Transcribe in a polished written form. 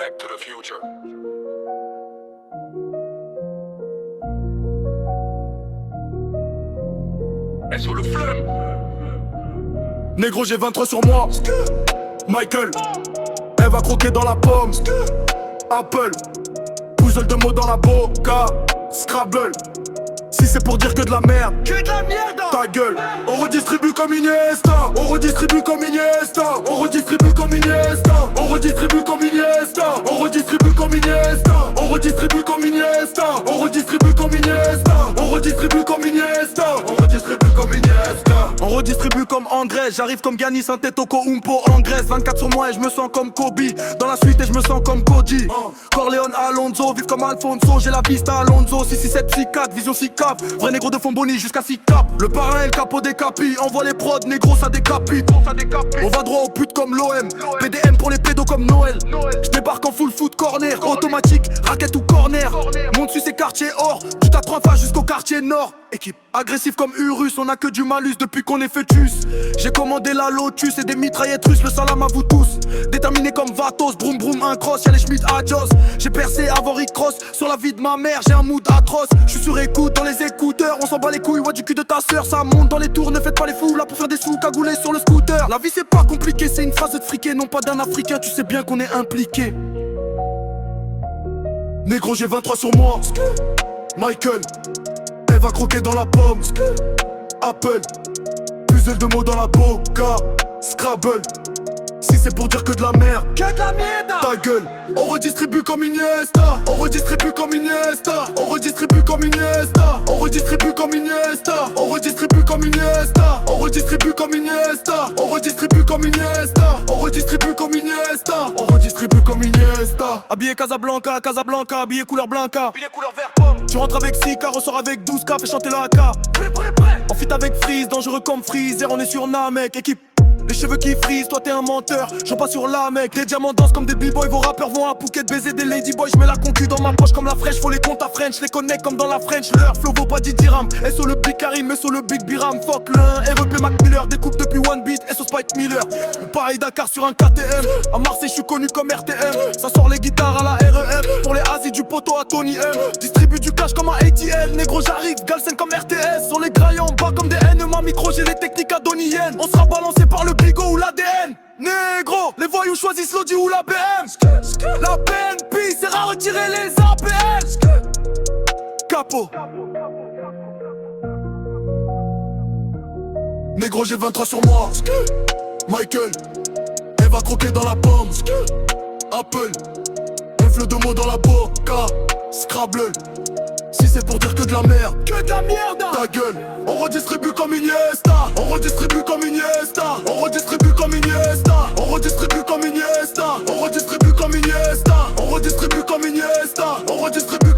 Back to the future. Et sur le flemme. Négro, j'ai 23 sur moi. Michael, elle va croquer dans la pomme. Apple, puzzle de mots dans la boca. Scrabble, si c'est pour dire que de la merde, ta gueule. On redistribue comme Iniesta. On redistribue comme Iniesta. On redistribue comme Iniesta. On redistribue comme Iniesta. On redistribue comme Iniesta. On redistribue comme Iniesta. On redistribue comme Iniesta. On redistribue comme Iniesta. On redistribue comme Iniesta. On redistribue comme André. J'arrive comme Giannis Antetokounmpo Umpo en Grèce. 24 sur moi et je me sens comme Kobe. Dans la suite et je me sens comme Koji. Corleone Alonso, vive comme Alfonso. J'ai la vista Alonso. 667 6-4, vision 6-cap. Vrai négro de Fomboni jusqu'à 6-cap. Le parrain et le capot des capis. Envoie les prods, négro ça décapite. On va droit au pute comme l'OM. PDM pour les pédos comme Noël. Je débarque en full foot corner. Automatique, raquette ou corner. Monte sur ces quartiers or. Tu t'as 3 fois jusqu'au quartier nord. Équipe agressif comme Urus, on a que du malus depuis qu'on est fœtus. J'ai commandé la Lotus et des mitraillettes russes, le salam à vous tous. Déterminé comme Vatos, broum broum un cross, y'a les Schmitt Adios. J'ai percé avant Rick Ross, sur la vie de ma mère j'ai un mood atroce. J'suis sur écoute dans les écouteurs, on s'en bat les couilles, ouais du cul de ta sœur. Ça monte dans les tours, ne faites pas les fous là pour faire des sous cagoulés sur le scooter. La vie c'est pas compliqué, c'est une phrase de friqué, non pas d'un africain, tu sais bien qu'on est impliqué. Négro j'ai 23 sur moi. Michael, elle va croquer dans la pomme. Apple, puzzle de mots dans la boca. Scrabble, si c'est pour dire que de la merde, ta gueule. On redistribue comme Iniesta. On redistribue comme Iniesta. On redistribue comme Iniesta. On redistribue comme Iniesta. On redistribue comme Iniesta. On redistribue comme Iniesta. On redistribue comme Iniesta. On redistribue comme Iniesta. On redistribue comme Iniesta. Habillé Casablanca, Casablanca, habillé couleur blanca. Habillé couleur vert pomme. Tu rentres avec 6K, ressors avec 12K, fais chanter la AK. En fit avec Freeze, dangereux comme Freezer, on est sur Namek, équipe. Les cheveux qui frisent, toi t'es un menteur, j'en passe sur la mec. Les diamants dansent comme des b-boys, vos rappeurs vont à Phuket baiser des ladyboys. J'mets la concu dans ma poche comme la fraîche, faut les comptes à French. Les connecte comme dans la French, leur flow vaut pas 10 dirhams. Et sur le Big Karim, et sur le Big Biram. Fuck l'un, REP Mac Miller, découpe depuis One Beat, et sur Spike Miller. Pareil Dakar sur un KTM, à Marseille j'suis connu comme RTM. Ça sort les guitares à la REM, pour les Asie du poteau à Tony M. Distribue du cash comme un ATL, négro j'arrive, Galsen comme RTS. Sur les graillons en bas comme des N, ma micro j'ai les techniques adoniennes. On sera balancé par le bigot ou l'ADN. Négro, les voyous choisissent l'Audi ou la BM. La BNP sert à retirer les APN. Capot. Négro j'ai 23 sur moi. Michael, elle va croquer dans la pomme. Apple, un de mots dans la boca. Scrabble, si c'est pour dire que de la merde, ta gueule. On redistribue comme Iniesta. On redistribue comme Iniesta. On redistribue comme Iniesta. On redistribue comme Iniesta. On redistribue comme Iniesta. On redistribue comme Iniesta. On redistribue